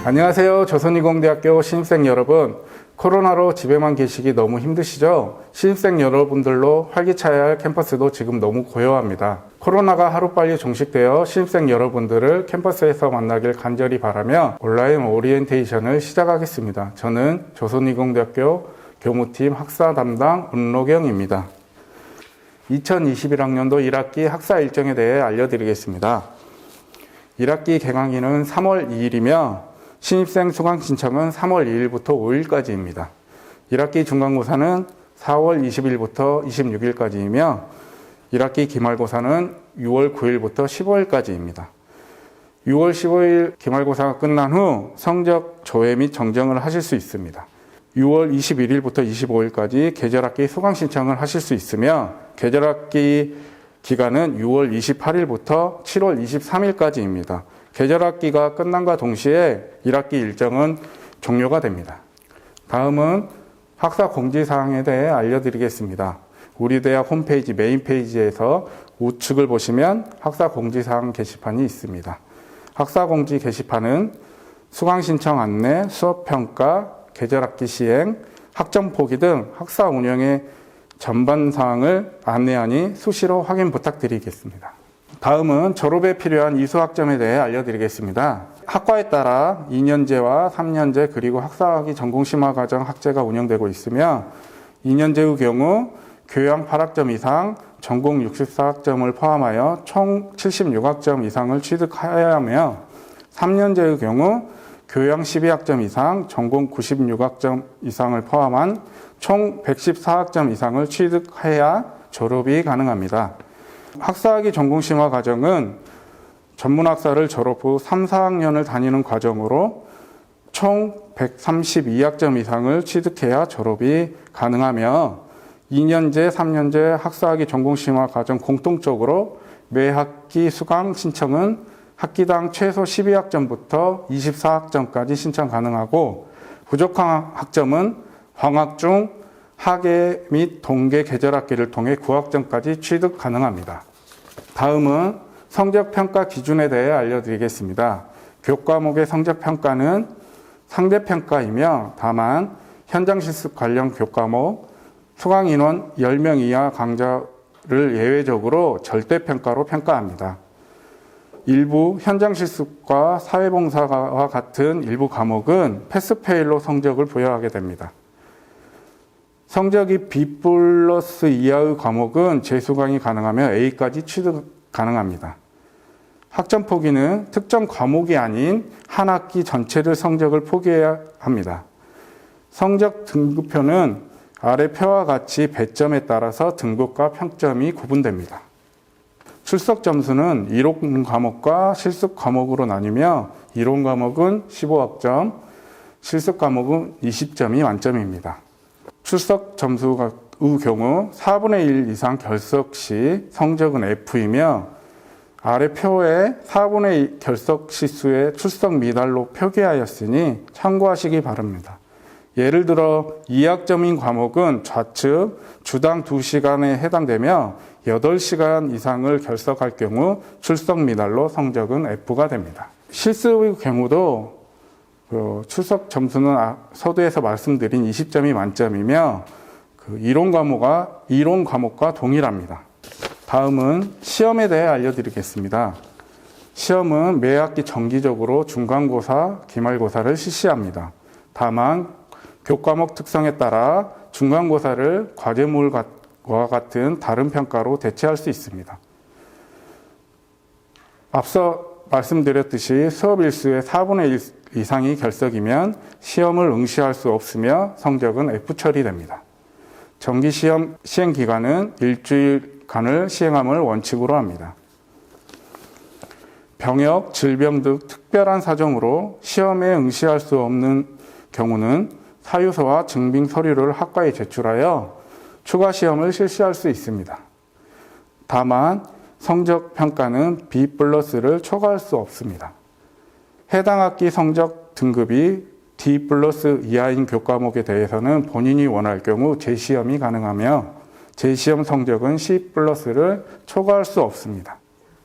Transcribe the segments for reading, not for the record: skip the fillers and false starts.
안녕하세요. 조선이공대학교 신입생 여러분. 코로나로 집에만 계시기 너무 힘드시죠? 신입생 여러분들로 활기차야 할 캠퍼스도 지금 너무 고요합니다. 코로나가 하루빨리 종식되어 신입생 여러분들을 캠퍼스에서 만나길 간절히 바라며 온라인 오리엔테이션을 시작하겠습니다. 저는 조선이공대학교 교무팀 학사 담당 은로경입니다. 2021학년도 1학기 학사 일정에 대해 알려드리겠습니다. 1학기 개강일은 3월 2일이며 신입생 수강 신청은 3월 2일부터 5일까지입니다. 1학기 중간고사는 4월 20일부터 26일까지이며 1학기 기말고사는 6월 9일부터 15일까지입니다. 6월 15일 기말고사가 끝난 후 성적 조회 및 정정을 하실 수 있습니다. 6월 21일부터 25일까지 계절학기 수강 신청을 하실 수 있으며 계절학기 기간은 6월 28일부터 7월 23일까지입니다. 계절학기가 끝남과 동시에 1학기 일정은 종료가 됩니다. 다음은 학사 공지사항에 대해 알려드리겠습니다. 우리 대학 홈페이지 메인 페이지에서 우측을 보시면 학사 공지사항 게시판이 있습니다. 학사 공지 게시판은 수강 신청 안내, 수업 평가, 계절학기 시행, 학점 포기 등 학사 운영의 전반 사항을 안내하니 수시로 확인 부탁드리겠습니다. 다음은 졸업에 필요한 이수학점에 대해 알려드리겠습니다. 학과에 따라 2년제와 3년제 그리고 학사학위 전공심화과정 학제가 운영되고 있으며 2년제의 경우 교양 8학점 이상, 전공 64학점을 포함하여 총 76학점 이상을 취득해야 하며 3년제의 경우 교양 12학점 이상, 전공 96학점 이상을 포함한 총 114학점 이상을 취득해야 졸업이 가능합니다. 학사학위 전공심화 과정은 전문학사를 졸업 후 3, 4학년을 다니는 과정으로 총 132학점 이상을 취득해야 졸업이 가능하며 2년제, 3년제 학사학위 전공심화 과정 공통적으로 매 학기 수강 신청은 학기당 최소 12학점부터 24학점까지 신청 가능하고 부족한 학점은 방학 중 학예 및 동계 계절학기를 통해 9학점까지 취득 가능합니다. 다음은 성적평가 기준에 대해 알려드리겠습니다. 교과목의 성적평가는 상대평가이며 다만 현장 실습 관련 교과목, 수강인원 10명 이하 강좌를 예외적으로 절대평가로 평가합니다. 일부 현장 실습과 사회봉사와 같은 일부 과목은 패스페일로 성적을 부여하게 됩니다. 성적이 B+ 이하의 과목은 재수강이 가능하며 A까지 취득 가능합니다. 학점 포기는 특정 과목이 아닌 한 학기 전체를 성적을 포기해야 합니다. 성적 등급표는 아래 표와 같이 배점에 따라서 등급과 평점이 구분됩니다. 출석 점수는 이론 과목과 실습 과목으로 나뉘며 이론 과목은 15학점, 실습 과목은 20점이 만점입니다. 출석 점수의 경우 4분의 1 이상 결석 시 성적은 F이며 아래 표에 4분의 1 결석 시수의 출석 미달로 표기하였으니 참고하시기 바랍니다. 예를 들어 2학점인 과목은 좌측 주당 2시간에 해당되며 8시간 이상을 결석할 경우 출석 미달로 성적은 F가 됩니다. 실습의 경우도 출석 점수는 서두에서 말씀드린 20점이 만점이며 이론 과목과 동일합니다. 다음은 시험에 대해 알려드리겠습니다. 시험은 매 학기 정기적으로 중간고사, 기말고사를 실시합니다. 다만 교과목 특성에 따라 중간고사를 과제물과 같은 다른 평가로 대체할 수 있습니다. 앞서 말씀드렸듯이 수업 일수의 4분의 1 이상이 결석이면 시험을 응시할 수 없으며 성적은 F 처리됩니다. 정기시험 시행기간은 일주일간을 시행함을 원칙으로 합니다. 병역, 질병 등 특별한 사정으로 시험에 응시할 수 없는 경우는 사유서와 증빙 서류를 학과에 제출하여 추가 시험을 실시할 수 있습니다. 다만 성적 평가는 B+를 초과할 수 없습니다. 해당 학기 성적 등급이 D+ 이하인 교과목에 대해서는 본인이 원할 경우 재시험이 가능하며 재시험 성적은 C+를 초과할 수 없습니다.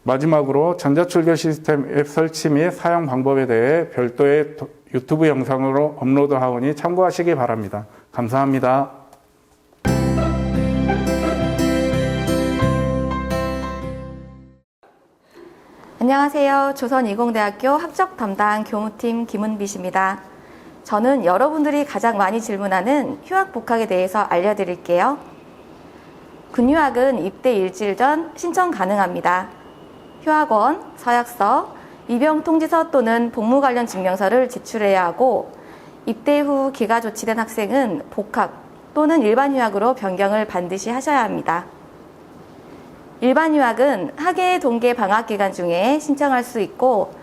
마지막으로 전자출결 시스템 앱 설치 및 사용 방법에 대해 별도의 유튜브 영상으로 업로드하오니 참고하시기 바랍니다. 감사합니다. 안녕하세요. 조선이공대학교 학적 담당 교무팀 김은빛입니다. 저는 여러분들이 가장 많이 질문하는 휴학 복학에 대해서 알려드릴게요. 군휴학은 입대 일주일 전 신청 가능합니다. 휴학원, 서약서, 입영통지서 또는 복무 관련 증명서를 제출해야 하고 입대 후 기가 조치된 학생은 복학 또는 일반 휴학으로 변경을 반드시 하셔야 합니다. 일반 휴학은 학예 동계 방학 기간 중에 신청할 수 있고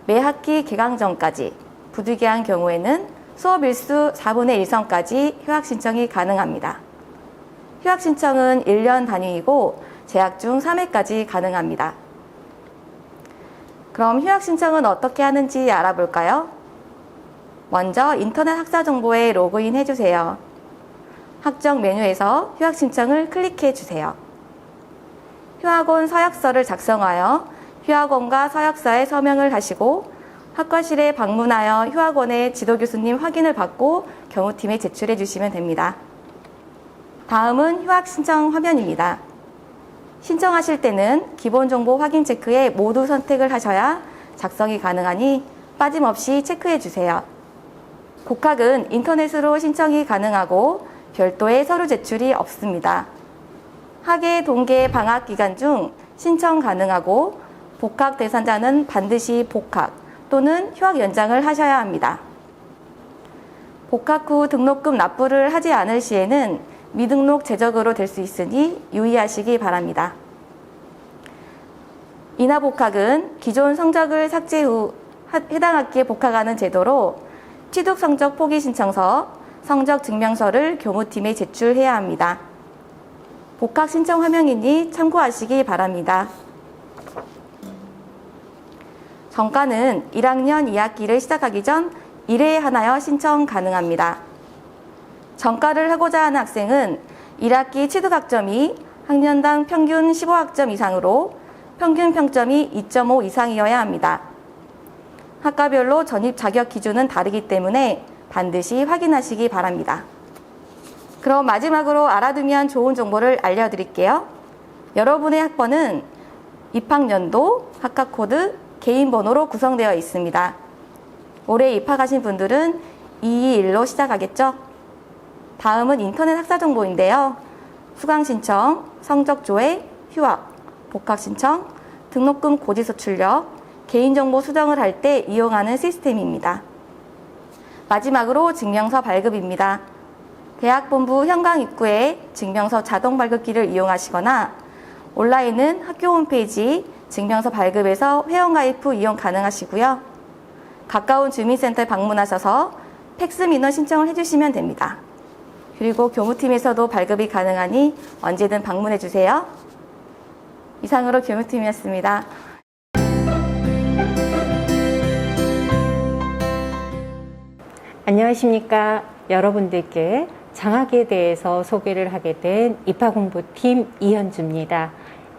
매 학기 개강 전까지, 부득이한 경우에는 수업 일수 4분의 1선까지 휴학 신청이 가능합니다. 휴학 신청은 1년 단위이고 재학 중 3회까지 가능합니다. 그럼 휴학 신청은 어떻게 하는지 알아볼까요? 먼저 인터넷 학사 정보에 로그인 해주세요. 학적 메뉴에서 휴학 신청을 클릭해 주세요. 휴학원 서약서를 작성하여 휴학원과 서약서에 서명을 하시고 학과실에 방문하여 휴학원의 지도교수님 확인을 받고 경호팀에 제출해 주시면 됩니다. 다음은 휴학 신청 화면입니다. 신청하실 때는 기본정보 확인 체크에 모두 선택을 하셔야 작성이 가능하니 빠짐없이 체크해 주세요. 복학은 인터넷으로 신청이 가능하고 별도의 서류 제출이 없습니다. 학예 동계 방학 기간 중 신청 가능하고 복학 대상자는 반드시 복학 또는 휴학 연장을 하셔야 합니다. 복학 후 등록금 납부를 하지 않을 시에는 미등록 제적으로 될 수 있으니 유의하시기 바랍니다. 인하복학은 기존 성적을 삭제 후 해당 학기에 복학하는 제도로 취득 성적 포기 신청서, 성적 증명서를 교무팀에 제출해야 합니다. 복학 신청 화면이니 참고하시기 바랍니다. 전과는 1학년 2학기를 시작하기 전 1회에 하나여 신청 가능합니다. 전과를 하고자 하는 학생은 1학기 취득학점이 학년당 평균 15학점 이상으로 평균 평점이 2.5 이상이어야 합니다. 학과별로 전입 자격 기준은 다르기 때문에 반드시 확인하시기 바랍니다. 그럼 마지막으로 알아두면 좋은 정보를 알려드릴게요. 여러분의 학번은 입학연도, 학과코드, 개인번호로 구성되어 있습니다. 올해 입학하신 분들은 221로 시작하겠죠? 다음은 인터넷 학사 정보인데요. 수강 신청, 성적 조회, 휴학, 복학 신청, 등록금 고지서 출력, 개인정보 수정을 할 때 이용하는 시스템입니다. 마지막으로 증명서 발급입니다. 대학본부 현강 입구에 증명서 자동 발급기를 이용하시거나 온라인은 학교 홈페이지 증명서 발급에서 회원가입 후 이용 가능하시고요. 가까운 주민센터에 방문하셔서 팩스 민원 신청을 해주시면 됩니다. 그리고 교무팀에서도 발급이 가능하니 언제든 방문해주세요. 이상으로 교무팀이었습니다. 안녕하십니까. 여러분들께 장학에 대해서 소개를 하게 된 입학홍보팀 이현주입니다.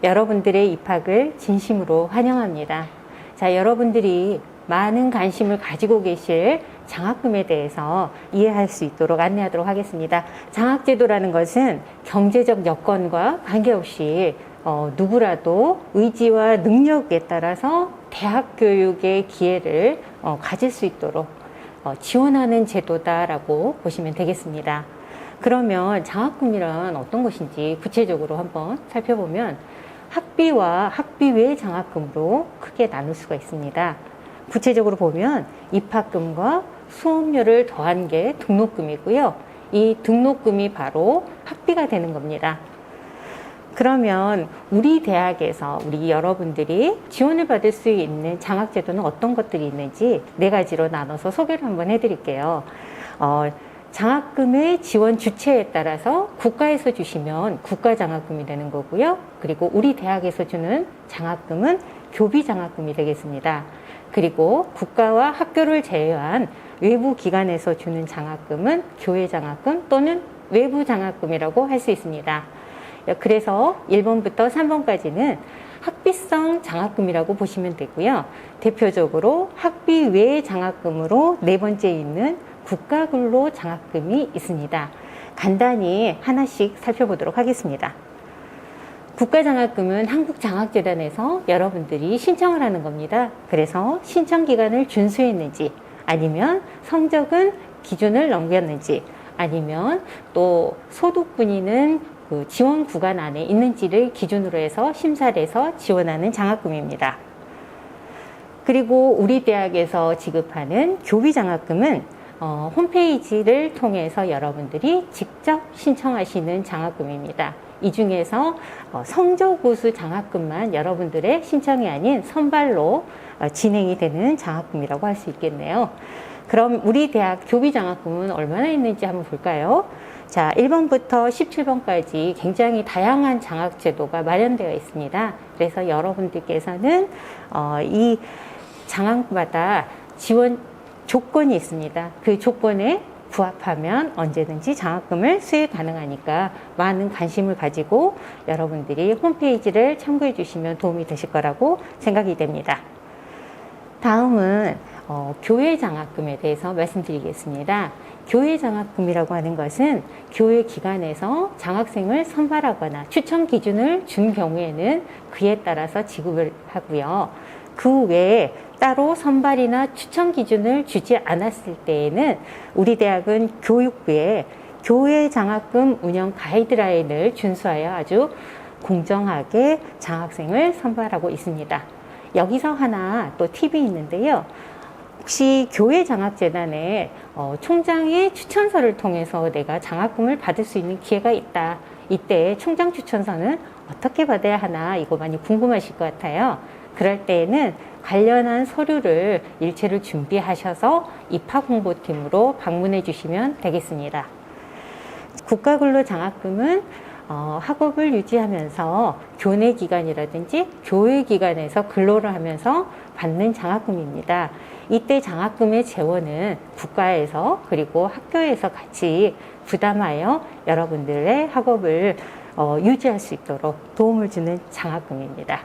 여러분들의 입학을 진심으로 환영합니다. 자, 여러분들이 많은 관심을 가지고 계실 장학금에 대해서 이해할 수 있도록 안내하도록 하겠습니다. 장학제도라는 것은 경제적 여건과 관계없이 누구라도 의지와 능력에 따라서 대학 교육의 기회를 가질 수 있도록 지원하는 제도다라고 보시면 되겠습니다. 그러면 장학금이란 어떤 것인지 구체적으로 한번 살펴보면 학비와 학비 외 장학금으로 크게 나눌 수가 있습니다. 구체적으로 보면 입학금과 수업료를 더한 게 등록금이고요. 이 등록금이 바로 학비가 되는 겁니다. 그러면 우리 대학에서 우리 여러분들이 지원을 받을 수 있는 장학제도는 어떤 것들이 있는지 4가지로 나눠서 소개를 한번 해드릴게요. 장학금의 지원 주체에 따라서 국가에서 주시면 국가장학금이 되는 거고요. 그리고 우리 대학에서 주는 장학금은 교비장학금이 되겠습니다. 그리고 국가와 학교를 제외한 외부 기관에서 주는 장학금은 교외장학금 또는 외부장학금이라고 할 수 있습니다. 그래서 1번부터 3번까지는 학비성 장학금이라고 보시면 되고요. 대표적으로 학비 외 장학금으로 네 번째 있는 국가근로 장학금이 있습니다. 간단히 하나씩 살펴보도록 하겠습니다. 국가장학금은 한국장학재단에서 여러분들이 신청을 하는 겁니다. 그래서 신청 기간을 준수했는지, 아니면 성적은 기준을 넘겼는지, 아니면 또 소득분위는 그 지원 구간 안에 있는지를 기준으로 해서 심사를 해서 지원하는 장학금입니다. 그리고 우리 대학에서 지급하는 교비장학금은 홈페이지를 통해서 여러분들이 직접 신청하시는 장학금입니다. 이 중에서 성적우수 장학금만 여러분들의 신청이 아닌 선발로 진행이 되는 장학금이라고 할 수 있겠네요. 그럼 우리 대학 교비장학금은 얼마나 있는지 한번 볼까요? 자, 1번부터 17번까지 굉장히 다양한 장학제도가 마련되어 있습니다. 그래서 여러분들께서는 이 장학마다 지원 조건이 있습니다. 그 조건에 부합하면 언제든지 장학금을 수혜 가능하니까 많은 관심을 가지고 여러분들이 홈페이지를 참고해 주시면 도움이 되실 거라고 생각이 됩니다. 다음은 교회 장학금에 대해서 말씀드리겠습니다. 교회 장학금이라고 하는 것은 교회 기관에서 장학생을 선발하거나 추천 기준을 준 경우에는 그에 따라서 지급을 하고요. 그 외에 따로 선발이나 추천 기준을 주지 않았을 때에는 우리 대학은 교육부에 교회 장학금 운영 가이드라인을 준수하여 아주 공정하게 장학생을 선발하고 있습니다. 여기서 하나 또 팁이 있는데요. 혹시 교회 장학재단에 총장의 추천서를 통해서 내가 장학금을 받을 수 있는 기회가 있다. 이때 총장 추천서는 어떻게 받아야 하나 이거 많이 궁금하실 것 같아요. 그럴 때에는 관련한 서류를 일체를 준비하셔서 입학홍보팀으로 방문해 주시면 되겠습니다. 국가근로장학금은 학업을 유지하면서 교내 기관이라든지 교회 기관에서 근로를 하면서 받는 장학금입니다. 이때 장학금의 재원은 국가에서 그리고 학교에서 같이 부담하여 여러분들의 학업을 유지할 수 있도록 도움을 주는 장학금입니다.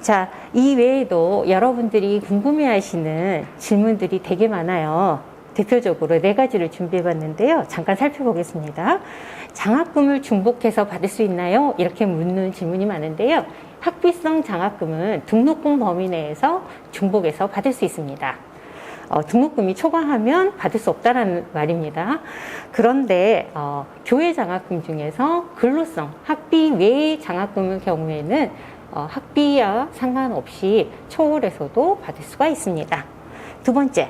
자, 이 외에도 여러분들이 궁금해하시는 질문들이 되게 많아요. 대표적으로 4가지를 준비해봤는데요. 잠깐 살펴보겠습니다. 장학금을 중복해서 받을 수 있나요? 이렇게 묻는 질문이 많은데요. 학비성 장학금은 등록금 범위 내에서 중복해서 받을 수 있습니다. 등록금이 초과하면 받을 수 없다는 말입니다. 그런데 교회 장학금 중에서 근로성, 학비 외의 장학금의 경우에는 학비와 상관없이 초월해서도 받을 수가 있습니다. 두 번째,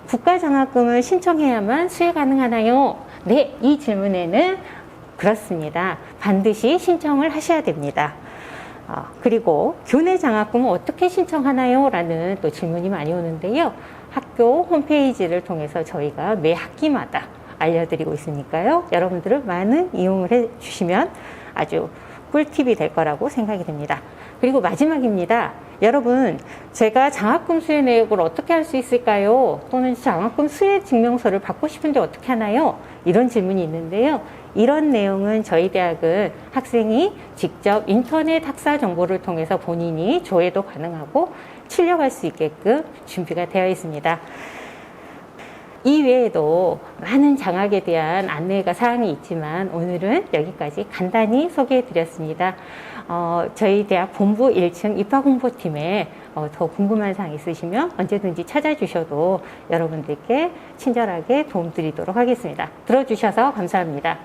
국가장학금을 신청해야만 수혜 가능하나요? 네, 이 질문에는 그렇습니다. 반드시 신청을 하셔야 됩니다. 그리고 교내 장학금은 어떻게 신청하나요? 라는 또 질문이 많이 오는데요. 학교 홈페이지를 통해서 저희가 매 학기마다 알려드리고 있으니까요. 여러분들은 많은 이용을 해주시면 아주 꿀팁이 될 거라고 생각이 됩니다. 그리고 마지막입니다. 여러분, 제가 장학금 수혜 내역을 어떻게 할 수 있을까요? 또는 장학금 수혜 증명서를 받고 싶은데 어떻게 하나요? 이런 질문이 있는데요. 이런 내용은 저희 대학은 학생이 직접 인터넷 학사 정보를 통해서 본인이 조회도 가능하고 출력할 수 있게끔 준비가 되어 있습니다. 이 외에도 많은 장학에 대한 안내가 사항이 있지만 오늘은 여기까지 간단히 소개해 드렸습니다. 저희 대학 본부 1층 입학홍보팀에 더 궁금한 사항 있으시면 언제든지 찾아주셔도 여러분들께 친절하게 도움 드리도록 하겠습니다. 들어주셔서 감사합니다.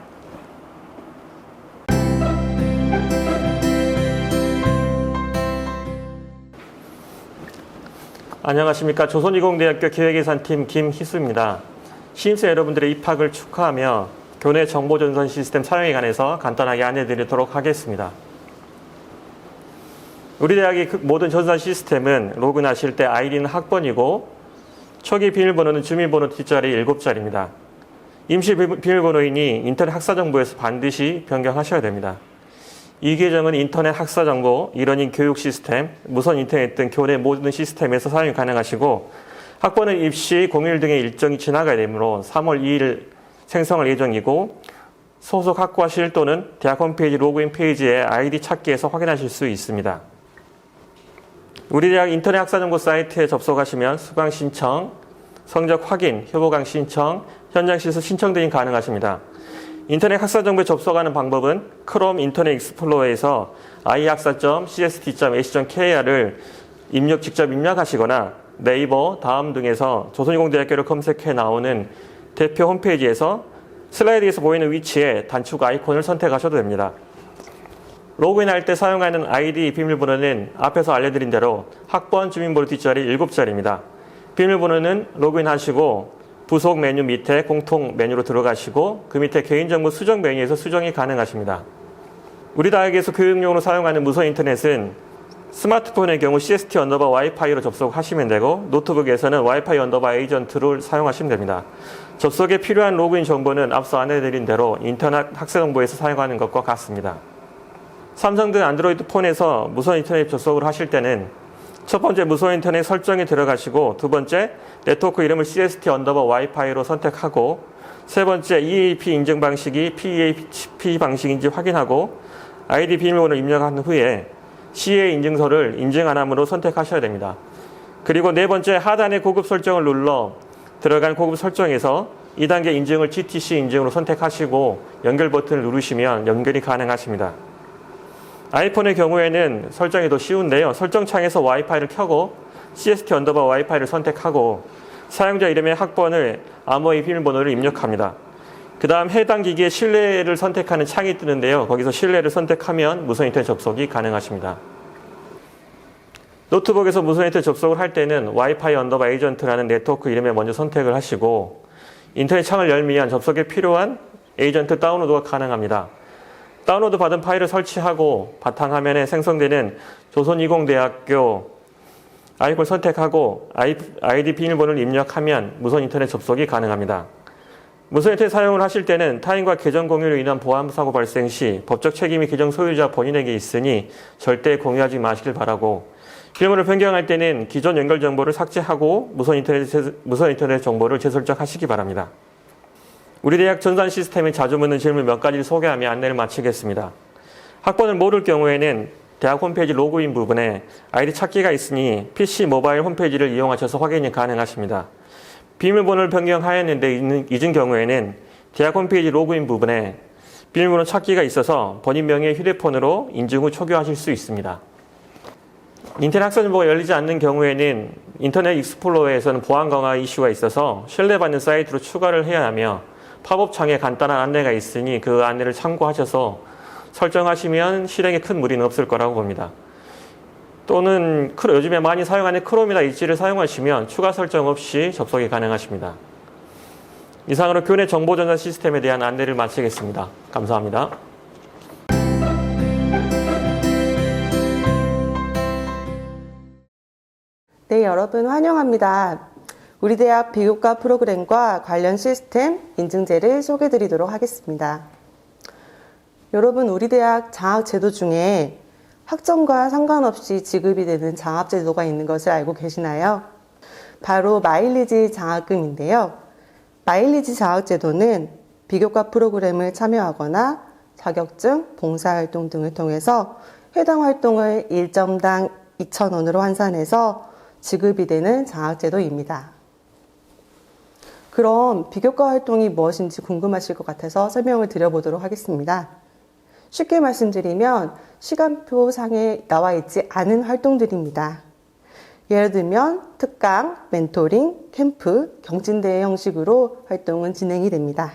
안녕하십니까. 조선이공대학교 기획예산팀 김희수입니다. 신입생 여러분들의 입학을 축하하며 교내 정보전선 시스템 사용에 관해서 간단하게 안내드리도록 하겠습니다. 우리 대학의 모든 전산 시스템은 로그인하실 때 아이디는 학번이고 초기 비밀번호는 주민번호 뒷자리 7자리입니다. 임시 비밀번호이니 인터넷 학사정보에서 반드시 변경하셔야 됩니다. 이 계정은 인터넷 학사정보, 이러닝 교육 시스템, 무선 인터넷 등 교내 모든 시스템에서 사용이 가능하시고 학번은 입시, 공휴일 등의 일정이 지나가야 되므로 3월 2일 생성할 예정이고 소속 학과실 또는 대학 홈페이지 로그인 페이지에 아이디 찾기에서 확인하실 수 있습니다. 우리 대학 인터넷 학사정보 사이트에 접속하시면 수강 신청, 성적 확인, 효보강 신청, 현장 실습 신청 등이 가능하십니다. 인터넷 학사정보에 접속하는 방법은 크롬 인터넷 익스플로러에서 i학사.cst.ac.kr을 직접 입력하시거나 네이버, 다음 등에서 조선인공대학교를 검색해 나오는 대표 홈페이지에서 슬라이드에서 보이는 위치에 단축 아이콘을 선택하셔도 됩니다. 로그인할 때 사용하는 아이디 비밀번호는 앞에서 알려드린 대로 학번 주민번호 뒷자리 7자리입니다. 비밀번호는 로그인하시고 부속 메뉴 밑에 공통 메뉴로 들어가시고 그 밑에 개인정보 수정 메뉴에서 수정이 가능하십니다. 우리 대학에서 교육용으로 사용하는 무선 인터넷은 스마트폰의 경우 CST_Wi-Fi로 접속하시면 되고 노트북에서는 Wi-Fi 에이전트를 사용하시면 됩니다. 접속에 필요한 로그인 정보는 앞서 안내드린 대로 인터넷 학사정보에서 사용하는 것과 같습니다. 삼성 등 안드로이드 폰에서 무선 인터넷 접속을 하실 때는 첫 번째 무선 인터넷 설정에 들어가시고 두 번째 네트워크 이름을 CST_Wi-Fi로 선택하고 세 번째 EAP 인증 방식이 PEAP 방식인지 확인하고 아이디 비밀번호를 입력한 후에 CA 인증서를 인증 안 함으로 선택하셔야 됩니다. 그리고 네 번째 하단의 고급 설정을 눌러 들어간 고급 설정에서 2단계 인증을 GTC 인증으로 선택하시고 연결 버튼을 누르시면 연결이 가능하십니다. 아이폰의 경우에는 설정이 더 쉬운데요. 설정창에서 와이파이를 켜고 CST_Wi-Fi를 선택하고 사용자 이름의 학번을 암호의 비밀번호를 입력합니다. 그 다음 해당 기기의 실내를 선택하는 창이 뜨는데요. 거기서 실내를 선택하면 무선 인터넷 접속이 가능하십니다. 노트북에서 무선 인터넷 접속을 할 때는 Wi-Fi_에이전트라는 네트워크 이름에 먼저 선택을 하시고 인터넷 창을 열면 접속에 필요한 에이전트 다운로드가 가능합니다. 다운로드 받은 파일을 설치하고 바탕화면에 생성되는 조선이공대학교 아이콘을 선택하고 아이디 비밀번호를 입력하면 무선 인터넷 접속이 가능합니다. 무선 인터넷 사용을 하실 때는 타인과 계정 공유로 인한 보안사고 발생 시 법적 책임이 계정 소유자 본인에게 있으니 절대 공유하지 마시길 바라고 비밀번호를 변경할 때는 기존 연결 정보를 삭제하고 무선 인터넷 정보를 재설정하시기 바랍니다. 우리 대학 전산 시스템에 자주 묻는 질문 몇 가지를 소개하며 안내를 마치겠습니다. 학번을 모를 경우에는 대학 홈페이지 로그인 부분에 아이디 찾기가 있으니 PC 모바일 홈페이지를 이용하셔서 확인이 가능하십니다. 비밀번호를 변경하였는데 잊은 경우에는 대학 홈페이지 로그인 부분에 비밀번호 찾기가 있어서 본인 명의의 휴대폰으로 인증 후 초기화하실 수 있습니다. 인터넷 학사정보가 열리지 않는 경우에는 인터넷 익스플로러에서는 보안 강화 이슈가 있어서 신뢰받는 사이트로 추가를 해야 하며 팝업 창에 간단한 안내가 있으니 그 안내를 참고하셔서 설정하시면 실행에 큰 무리는 없을 거라고 봅니다. 또는 요즘에 많이 사용하는 크롬이나 엣지를 사용하시면 추가 설정 없이 접속이 가능하십니다. 이상으로 교내 정보전산 시스템에 대한 안내를 마치겠습니다. 감사합니다. 네, 여러분 환영합니다. 우리 대학 비교과 프로그램과 관련 시스템 인증제를 소개해 드리도록 하겠습니다. 여러분, 우리 대학 장학제도 중에 학점과 상관없이 지급이 되는 장학제도가 있는 것을 알고 계시나요? 바로 마일리지 장학금인데요. 마일리지 장학제도는 비교과 프로그램을 참여하거나 자격증, 봉사활동 등을 통해서 해당 활동을 1점당 2,000원으로 환산해서 지급이 되는 장학제도입니다. 그럼 비교과 활동이 무엇인지 궁금하실 것 같아서 설명을 드려보도록 하겠습니다. 쉽게 말씀드리면 시간표 상에 나와 있지 않은 활동들입니다. 예를 들면 특강, 멘토링, 캠프, 경진대회 형식으로 활동은 진행이 됩니다.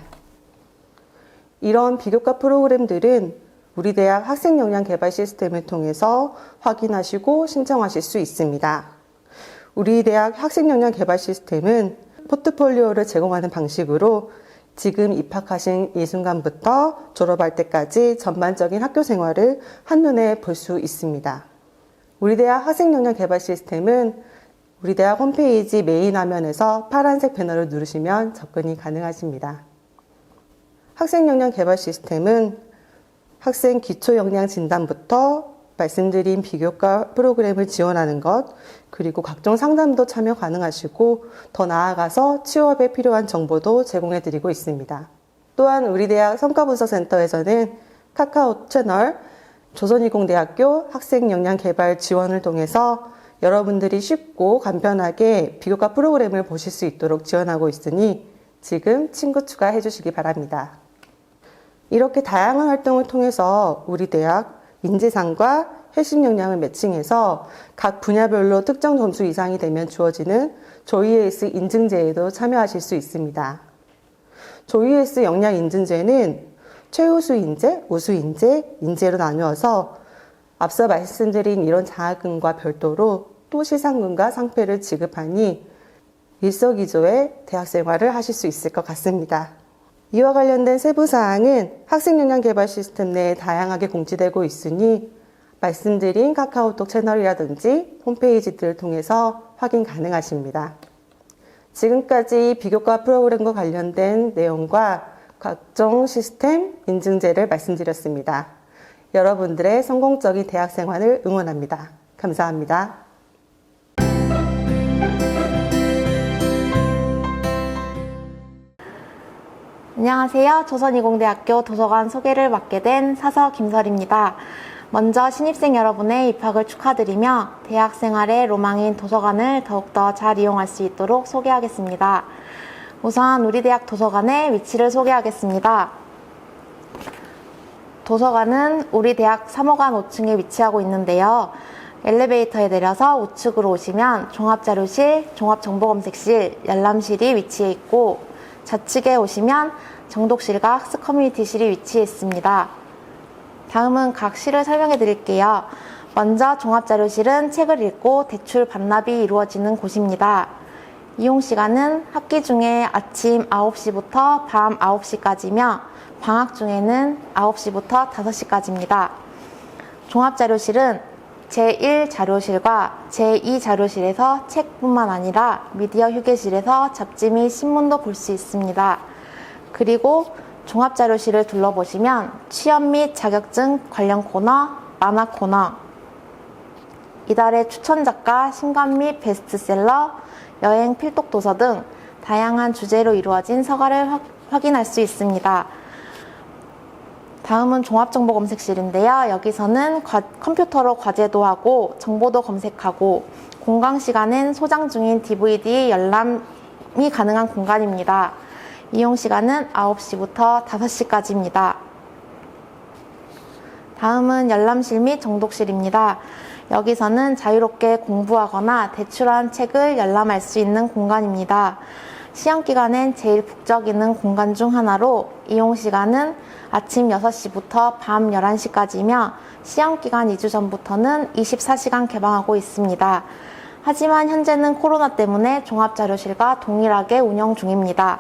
이런 비교과 프로그램들은 우리 대학 학생 역량 개발 시스템을 통해서 확인하시고 신청하실 수 있습니다. 우리 대학 학생 역량 개발 시스템은 포트폴리오를 제공하는 방식으로 지금 입학하신 이 순간부터 졸업할 때까지 전반적인 학교 생활을 한눈에 볼 수 있습니다. 우리 대학 학생 역량 개발 시스템은 우리 대학 홈페이지 메인 화면에서 파란색 배너를 누르시면 접근이 가능하십니다. 학생 역량 개발 시스템은 학생 기초 역량 진단부터 말씀드린 비교과 프로그램을 지원하는 것, 그리고 각종 상담도 참여 가능하시고 더 나아가서 취업에 필요한 정보도 제공해 드리고 있습니다. 또한 우리 대학 성과분석센터에서는 카카오 채널, 조선이공대학교 학생 역량 개발 지원을 통해서 여러분들이 쉽고 간편하게 비교과 프로그램을 보실 수 있도록 지원하고 있으니 지금 친구 추가해 주시기 바랍니다. 이렇게 다양한 활동을 통해서 우리 대학 인재상과 핵심 역량을 매칭해서 각 분야별로 특정 점수 이상이 되면 주어지는 조이에스 인증제에도 참여하실 수 있습니다. 조이에스 역량 인증제는 최우수 인재, 우수 인재, 인재로 나누어서 앞서 말씀드린 이런 장학금과 별도로 또 시상금과 상패를 지급하니 일석이조의 대학 생활을 하실 수 있을 것 같습니다. 이와 관련된 세부 사항은 학생 역량 개발 시스템 내에 다양하게 공지되고 있으니 말씀드린 카카오톡 채널이라든지 홈페이지들을 통해서 확인 가능하십니다. 지금까지 비교과 프로그램과 관련된 내용과 각종 시스템 인증제를 말씀드렸습니다. 여러분들의 성공적인 대학 생활을 응원합니다. 감사합니다. 안녕하세요. 조선이공대학교 도서관 소개를 맡게 된 사서 김설입니다. 먼저 신입생 여러분의 입학을 축하드리며 대학 생활의 로망인 도서관을 더욱더 잘 이용할 수 있도록 소개하겠습니다. 우선 우리 대학 도서관의 위치를 소개하겠습니다. 도서관은 우리 대학 3호관 5층에 위치하고 있는데요. 엘리베이터에 내려서 우측으로 오시면 종합자료실, 종합정보검색실, 열람실이 위치해 있고 좌측에 오시면 정독실과 학습 커뮤니티실이 위치해 있습니다. 다음은 각 실을 설명해 드릴게요. 먼저 종합자료실은 책을 읽고 대출 반납이 이루어지는 곳입니다. 이용시간은 학기 중에 아침 9시부터 밤 9시까지며 방학 중에는 9시부터 5시까지입니다. 종합자료실은 제1자료실과 제2자료실에서 책뿐만 아니라 미디어 휴게실에서 잡지 및 신문도 볼 수 있습니다. 그리고 종합자료실을 둘러보시면 취업 및 자격증 관련 코너, 만화 코너, 이달의 추천작가, 신간 및 베스트셀러, 여행 필독 도서 등 다양한 주제로 이루어진 서가를 확인할 수 있습니다. 다음은 종합정보검색실인데요. 여기서는 컴퓨터로 과제도 하고 정보도 검색하고 공강 시간엔 소장 중인 DVD 열람이 가능한 공간입니다. 이용 시간은 9시부터 5시까지입니다. 다음은 열람실 및 정독실입니다. 여기서는 자유롭게 공부하거나 대출한 책을 열람할 수 있는 공간입니다. 시험기간엔 제일 북적이는 공간 중 하나로 이용 시간은 아침 6시부터 밤 11시까지며 시험기간 2주 전부터는 24시간 개방하고 있습니다. 하지만 현재는 코로나 때문에 종합자료실과 동일하게 운영 중입니다.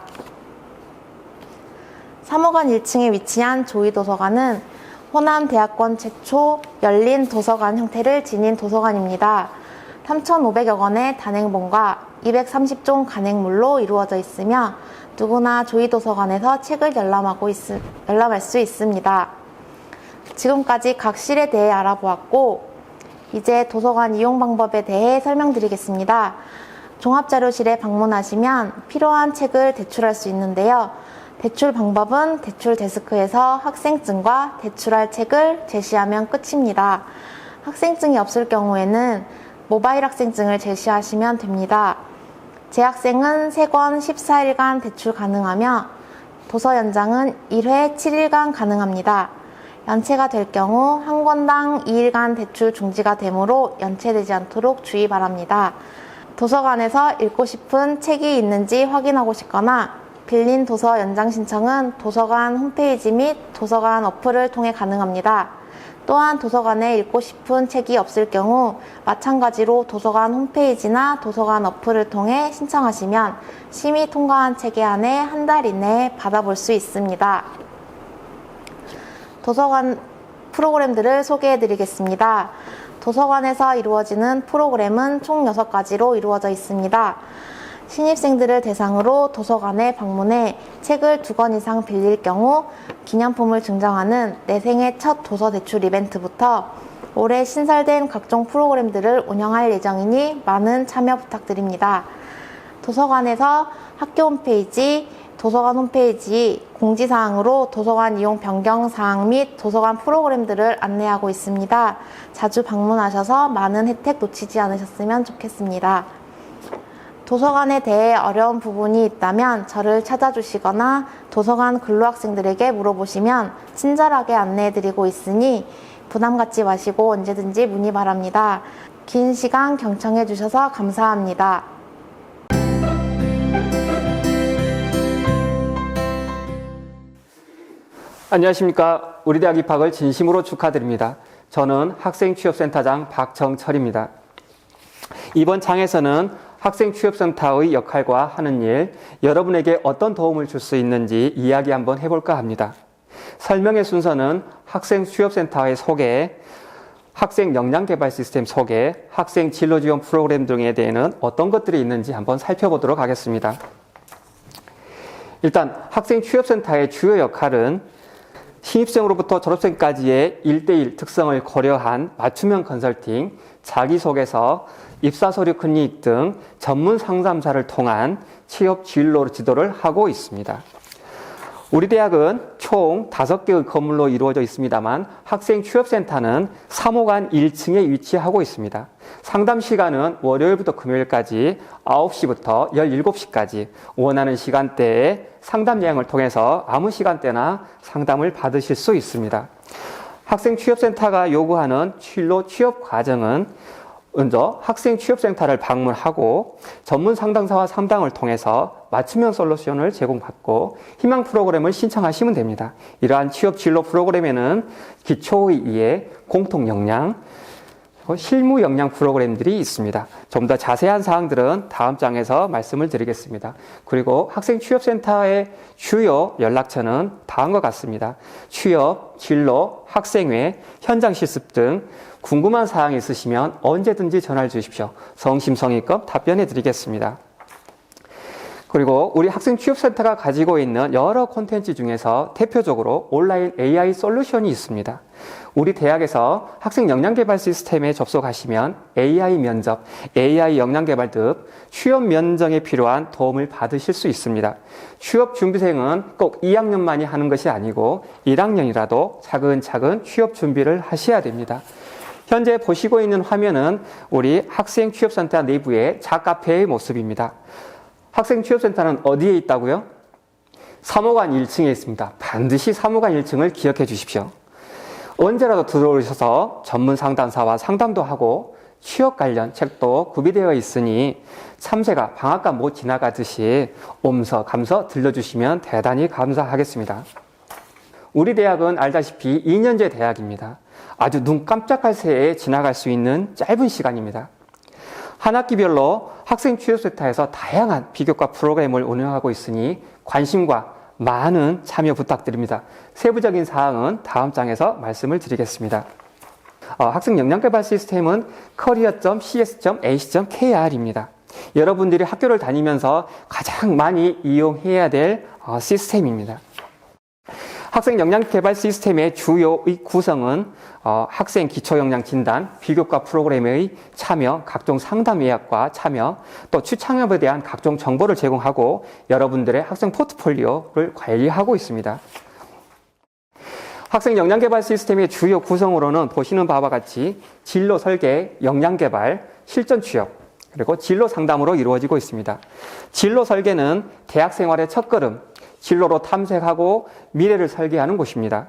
3호관 1층에 위치한 조이도서관은 호남대학권 최초 열린 도서관 형태를 지닌 도서관입니다. 3,500여 권의 단행본과 230종 간행물로 이루어져 있으며 누구나 조이도서관에서 책을 열람할 수 있습니다. 지금까지 각 실에 대해 알아보았고 이제 도서관 이용 방법에 대해 설명드리겠습니다. 종합자료실에 방문하시면 필요한 책을 대출할 수 있는데요. 대출 방법은 대출 데스크에서 학생증과 대출할 책을 제시하면 끝입니다. 학생증이 없을 경우에는 모바일 학생증을 제시하시면 됩니다. 재학생은 3권 14일간 대출 가능하며 도서 연장은 1회 7일간 가능합니다. 연체가 될 경우 한 권당 2일간 대출 중지가 되므로 연체되지 않도록 주의 바랍니다. 도서관에서 읽고 싶은 책이 있는지 확인하고 싶거나 빌린 도서 연장 신청은 도서관 홈페이지 및 도서관 어플을 통해 가능합니다. 또한 도서관에 읽고 싶은 책이 없을 경우 마찬가지로 도서관 홈페이지나 도서관 어플을 통해 신청하시면 심의 통과한 책에 한해 한 달 이내에 받아볼 수 있습니다. 도서관 프로그램들을 소개해 드리겠습니다. 도서관에서 이루어지는 프로그램은 총 6가지로 이루어져 있습니다. 신입생들을 대상으로 도서관에 방문해 책을 2권 이상 빌릴 경우 기념품을 증정하는 내 생애 첫 도서 대출 이벤트부터 올해 신설된 각종 프로그램들을 운영할 예정이니 많은 참여 부탁드립니다. 도서관에서 학교 홈페이지, 도서관 홈페이지 공지사항으로 도서관 이용 변경 사항 및 도서관 프로그램들을 안내하고 있습니다. 자주 방문하셔서 많은 혜택 놓치지 않으셨으면 좋겠습니다. 도서관에 대해 어려운 부분이 있다면 저를 찾아주시거나 도서관 근로학생들에게 물어보시면 친절하게 안내해드리고 있으니 부담 갖지 마시고 언제든지 문의 바랍니다. 긴 시간 경청해 주셔서 감사합니다. 안녕하십니까. 우리 대학 입학을 진심으로 축하드립니다. 저는 학생취업센터장 박정철입니다. 이번 장에서는 학생취업센터의 역할과 하는 일, 여러분에게 어떤 도움을 줄 수 있는지 이야기 한번 해볼까 합니다. 설명의 순서는 학생취업센터의 소개, 학생 역량개발 시스템 소개, 학생 진로 지원 프로그램 등에 대해서는 어떤 것들이 있는지 한번 살펴보도록 하겠습니다. 일단 학생취업센터의 주요 역할은 신입생으로부터 졸업생까지의 1:1 특성을 고려한 맞춤형 컨설팅, 자기소개서, 입사서류 클리닉 등 전문 상담사를 통한 취업 진로 지도를 하고 있습니다. 우리 대학은 총 5개의 건물로 이루어져 있습니다만 학생취업센터는 3호관 1층에 위치하고 있습니다. 상담 시간은 월요일부터 금요일까지 9시부터 17시까지 원하는 시간대에 상담 예약을 통해서 아무 시간대나 상담을 받으실 수 있습니다. 학생취업센터가 요구하는 진로 취업 과정은 먼저 학생취업센터를 방문하고 전문 상담사와 상담을 통해서 맞춤형 솔루션을 제공받고 희망 프로그램을 신청하시면 됩니다. 이러한 취업 진로 프로그램에는 기초의 이해, 공통 역량, 실무 역량 프로그램들이 있습니다. 좀 더 자세한 사항들은 다음 장에서 말씀을 드리겠습니다. 그리고 학생취업센터의 주요 연락처는 다음과 같습니다. 취업, 진로, 학생회, 현장 실습 등 궁금한 사항이 있으시면 언제든지 전화를 주십시오. 성심성의껏 답변해 드리겠습니다. 그리고 우리 학생취업센터가 가지고 있는 여러 콘텐츠 중에서 대표적으로 온라인 AI 솔루션이 있습니다. 우리 대학에서 학생 역량개발 시스템에 접속하시면 AI 면접, AI 역량개발 등 취업 면접에 필요한 도움을 받으실 수 있습니다. 취업 준비생은 꼭 2학년만이 하는 것이 아니고 1학년이라도 차근차근 취업 준비를 하셔야 됩니다. 현재 보시고 있는 화면은 우리 학생취업센터 내부의 작카페의 모습입니다. 학생취업센터는 어디에 있다고요? 3호관 1층에 있습니다. 반드시 3호관 1층을 기억해 주십시오. 언제라도 들어오셔서 전문 상담사와 상담도 하고 취업 관련 책도 구비되어 있으니 참새가 방앗간 못 지나가듯이 옴서감서 들려주시면 대단히 감사하겠습니다. 우리 대학은 알다시피 2년제 대학입니다. 아주 눈 깜짝할 새에 지나갈 수 있는 짧은 시간입니다. 한 학기별로 학생취업센터에서 다양한 비교과 프로그램을 운영하고 있으니 관심과 많은 참여 부탁드립니다. 세부적인 사항은 다음 장에서 말씀을 드리겠습니다. 학생 역량개발 시스템은 career.cs.ac.kr입니다. 여러분들이 학교를 다니면서 가장 많이 이용해야 될 시스템입니다. 학생 역량개발 시스템의 주요의 구성은 학생 기초역량 진단, 비교과 프로그램의 참여, 각종 상담 예약과 참여, 또 추창업에 대한 각종 정보를 제공하고 여러분들의 학생 포트폴리오를 관리하고 있습니다. 학생 역량개발 시스템의 주요 구성으로는 보시는 바와 같이 진로 설계, 역량개발, 실전 취업, 그리고 진로 상담으로 이루어지고 있습니다. 진로 설계는 대학 생활의 첫걸음, 진로로 탐색하고 미래를 설계하는 곳입니다.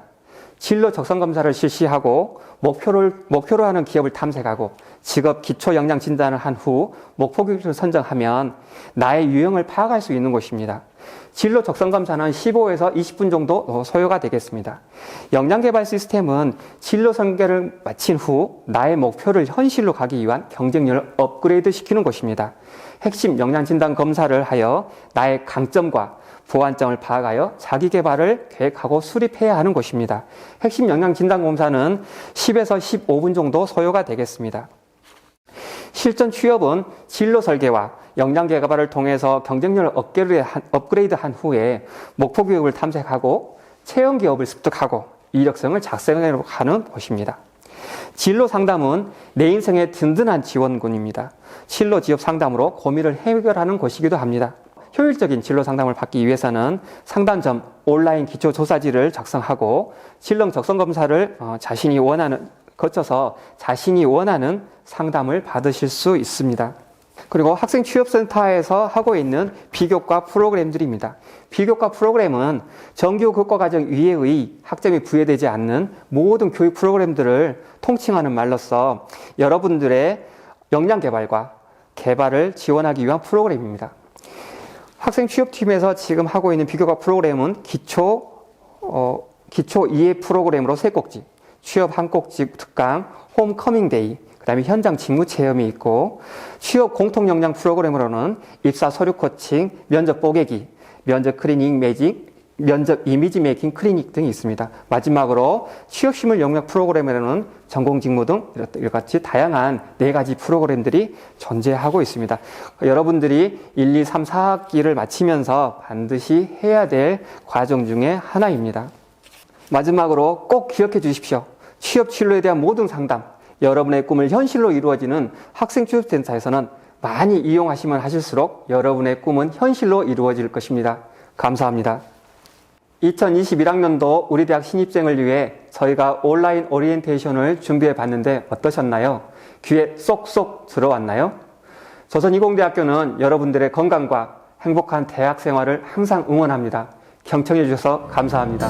진로 적성검사를 실시하고 목표로 하는 기업을 탐색하고 직업 기초 역량 진단을 한 후 목표 기업을 선정하면 나의 유형을 파악할 수 있는 곳입니다. 진로 적성검사는 15에서 20분 정도 소요가 되겠습니다. 역량개발 시스템은 진로 설계를 마친 후 나의 목표를 현실로 가기 위한 경쟁력을 업그레이드 시키는 곳입니다. 핵심 역량 진단 검사를 하여 나의 강점과 보완점을 파악하여 자기 개발을 계획하고 수립해야 하는 곳입니다. 핵심 역량 진단 검사는 10에서 15분 정도 소요가 되겠습니다. 실전 취업은 진로 설계와 역량 개발을 통해서 경쟁력을 업그레이드한 후에 목표 기업을 탐색하고 체험 기업을 습득하고 이력서를 작성하는 곳입니다. 진로 상담은 내 인생의 든든한 지원군입니다. 진로 지업 상담으로 고민을 해결하는 곳이기도 합니다. 효율적인 진로 상담을 받기 위해서는 상담 전 온라인 기초조사지를 작성하고 실능 적성 검사를 거쳐서 자신이 원하는 상담을 받으실 수 있습니다. 그리고 학생 취업센터에서 하고 있는 비교과 프로그램들입니다. 비교과 프로그램은 정규 교과과정 이외의 학점이 부여되지 않는 모든 교육 프로그램들을 통칭하는 말로써 여러분들의 역량 개발과 개발을 지원하기 위한 프로그램입니다. 학생 취업팀에서 지금 하고 있는 비교과 프로그램은 기초 2회 프로그램으로 3꼭지, 취업 1꼭지 특강, 홈커밍데이, 그 다음에 현장 직무 체험이 있고, 취업 공통 역량 프로그램으로는 입사 서류 코칭, 면접 뽀개기, 면접 클리닝 매직, 면접 이미지 메이킹 클리닉 등이 있습니다. 마지막으로 취업 실무 역량 프로그램에는 전공 직무 등 이같이 다양한 4가지 프로그램들이 존재하고 있습니다. 여러분들이 1, 2, 3, 4학기를 마치면서 반드시 해야 될 과정 중에 하나입니다. 마지막으로 꼭 기억해 주십시오. 취업 진로에 대한 모든 상담, 여러분의 꿈을 현실로 이루어지는 학생 취업센터에서는 많이 이용하시면 하실수록 여러분의 꿈은 현실로 이루어질 것입니다. 감사합니다. 2021학년도 우리 대학 신입생을 위해 저희가 온라인 오리엔테이션을 준비해 봤는데 어떠셨나요? 귀에 쏙쏙 들어왔나요? 조선이공대학교는 여러분들의 건강과 행복한 대학 생활을 항상 응원합니다. 경청해 주셔서 감사합니다.